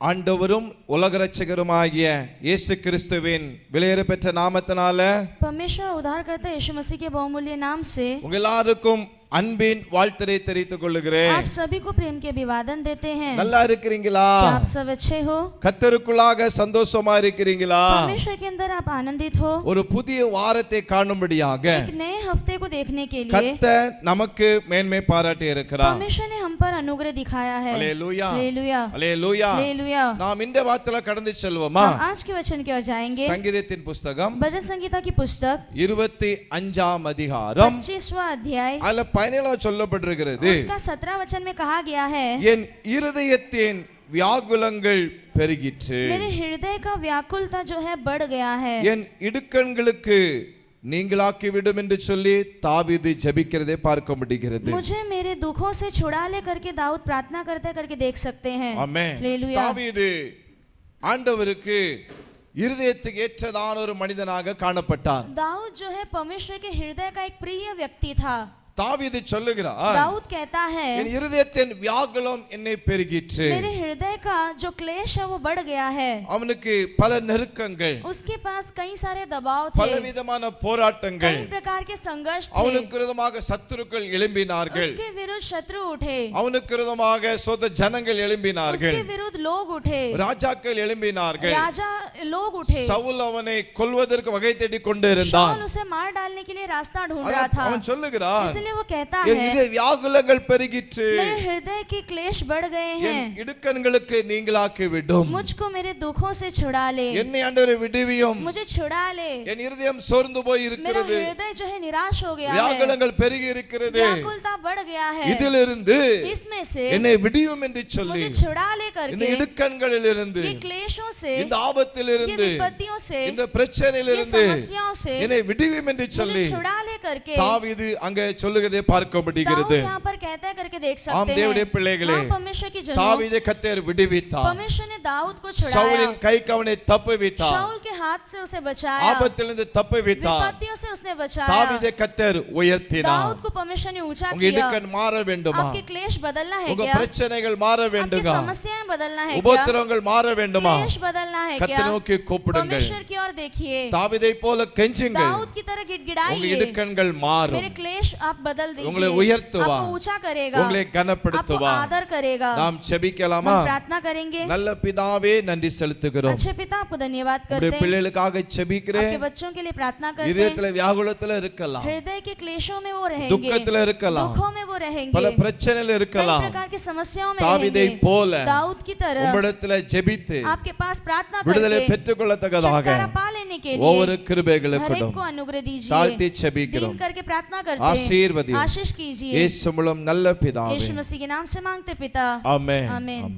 ஆண்டவரும் உலக இரட்சகருமாகிய இயேசு கிறிஸ்துவின் விலையேற பெற்ற நாமத்தினால परमेश्वर उद्धारकर्ता यीशु मसीह के बहुमूल्य नाम से உங்கள் எல்லாருக்கும் அன்பின் வாழ்த்தை தெரிவித்துக் கொள்கிறேன். आप सभी को प्रेम के अभिवादन देते हैं. நல்லா இருக்கிறீங்களா? आप सब अच्छे हो? கர்த்தருக்குள்ளாக சந்தோஷமா இருக்கிறீங்களா? परमेश्वर के अंदर आप आनंदित हो? ஒரு புதிய வாரத்தை காணும்படியாக एक नए हफ्ते को देखने के लिए கர்த்தர் நமக்கு மேன்மை பாராட்டி இருக்கிறார். परमेश्वर ने हम पर अनुग्रह दिखाया है. Hallelujah hallelujah hallelujah hallelujah. நாம் இந்த வார்த்தையில கடந்து செல்வோமா? आज के वचन की ओर जाएंगे. சங்கீதத்தின் புத்தகம் भजन संगीता की पुस्तक 25ஆம் அதிகாரம் 25वां अध्याय அதுல 17 சொல்லப்பட்டிருக்கிறது. उसका 17 वचन में कहा गया है, என் இருதயத்தின் வியாகுலங்கள் பெருகிற்று, मेरे हृदय का व्याकुलता जो है बढ़ गया है, என் இடுக்கண்களுக்கு நீங்களாக்கி விடும் என்று சொல்லி தாவீது ஜெபிக்கிறதை பார்க்க முடிகிறது. मुझे मेरे दुखों से छुड़ा ले करके दाऊद प्रार्थना करते करके देख सकते हैं. ஆமென். हालेलुया. தாவீது ஆண்டவருக்கு இருதயத்துக்கு ஏற்றதான ஒரு மனிதனாக காணப்பட்டார். दाऊद जो है परमेश्वर के हृदय का एक प्रिय व्यक्ति था. தாவீது சொல்லுகிறார், दाऊद कहता है, என் இருதயத்தின் வியாகுலம் என்னை பெருகிற்று. मेरे हृदय का जो क्लेश है वो बढ़ गया है. அவனுக்கு பல நெருக்கங்கள், उसके पास कई सारे दबाव थे, பலவிதமான போராட்டங்கள், कई प्रकार के संघर्ष थे, அவனுக்கு விரோதமாக சத்துருக்கள் எழும்பினார்கள், उसके विरुद्ध शत्रु उठे, அவனுக்கு விரோதமாக சொந்த ஜனங்கள் எழும்பினார்கள், उसके विरुद्ध लोग उठे, ராஜாக்கள் எழும்பினார்கள், राजा लोग उठे. சவுல் அவனை கொல்வதற்கு வகை தேடிக் கொண்டிருந்தான். शाऊल उसे मार डालने के लिए रास्ता ढूंढ रहा था. அவன் சொல்லுகிறான், इसलिए वो कहता என் है, இதய வியாகுலங்கள் பெருகிற்று, मेरे हृदय के क्लेश बढ़ गए என் हैं, இடுக்கண்களுக்கு நீங்களாக்கி விடும், मुझको मेरे दुखों से छुड़ा ले, என்னை ஆண்டவரே விடுவியும், मुझे छुड़ा ले. என் இருதயம் சோர்ந்து போய் मेरा இருக்கிறது, हृदय जो है निराश हो गया है, வியாகுலங்கள் பெருகி இருக்கிறது, व्याकुलता बढ़ गया है, இதிலிருந்து इसमें से என்னை விடுவியும் என்று சொல்லி मुझे छुड़ा ले இந்த करके இடுக்கண்களிலிருந்து, ये क्लेशों से, இந்த ये ஆபத்திலிருந்து, विपत्तियों से, இந்த ये பிரச்சனையிலிருந்து समस्याओं से என்னை விடுவியும் என்று मुझे சொல்லி छुड़ा ले करके தாவீது அங்கே சொல்லுகிறதை பார்க்க முடிகிறது. दाऊद यहाँ पर कहता है करके देख ஆம் सकते தேவனுடைய हैं. பிள்ளைகளே, हाँ, परमेश्वर की जनों, தாவீதை கர்த்தர் விடுவித்தார். परमेश्वर ने दाऊद को छुड़ाया, சவுலின் கைக்கு அவனை தப்புவித்தார், शाऊल के हाथ से उसे बचाया, ஆபத்திலிருந்து தப்புவித்தார். विपत्तियों से उसने बचाया. தாவீதை கர்த்தர் உயர்த்தினார். दाऊद को परमेश्वर ने ऊंचा உங்க किया. இடுக்கண் மாற வேண்டுமா? आपके क्लेश बदलना है உங்க क्या? பிரச்சனைகள் மாற आपकी வேண்டுமா? समस्याएं बदलना है क्या? உபத்திரவங்கள் மாற வேண்டுமா? क्लेश बदलना है கர்த்தரை क्या? நோக்கி கூப்பிடுங்கள். परमेश्वर की ओर देखिए, தாவீதை போல கெஞ்சுங்கள். दाऊद की तरह உங்க गिड़गिड़ाइए. இடுக்கண்கள் மாறும். मेरे क्लेश आप बदल உங்களை दीजिए, உயர்த்துவார், आपको ऊंचा करेगा, உங்களை आपको கனப்படுத்துவார். आदर करेगा. நாம் ஜெபிக்கலாமா? हम प्रार्थना करेंगे. நல்ல பிதாவே நன்றி செலுத்துகிறோம். अच्छे पिता आपको धन्यवाद உங்களுடைய करते हैं. பிள்ளைகளுக்காக ஜெபிக்கிறேன். आपके बच्चों के लिए प्रार्थना करते हैं. இதயத்துல வியாகுலத்துல இருக்கலாம், हृदय के क्लेशों में वो रहेंगे, துக்கத்துல இருக்கலாம், दुखों में वो रहेंगे, பல பிரச்சனைகள் कई இருக்கலாம். प्रकार की समस्याओं में தாவீதை रहेंगे. போல दाऊद की तरह உம்மிடத்துல ஜெபித்து आपके पास प्रार्थना விடுதலை करके பெற்றுக்கொள்ளத்தக்கதாக छुटकारा पा लेने के ஒவ்வொரு लिए கிருபைகளுக்கு हर एक को अनुग्रह दीजिए. தாழ்த்தி दिन ஜெபிக்கிறோம். करके प्रार्थना करते हैं, ஆசீர்வதியும். आशीष कीजिए. இயேசு மூலம் நல்ல பிதாவே, यीशु मसीह के नाम से मांगते पिता, ஆமென் आमीन. ஆமென்.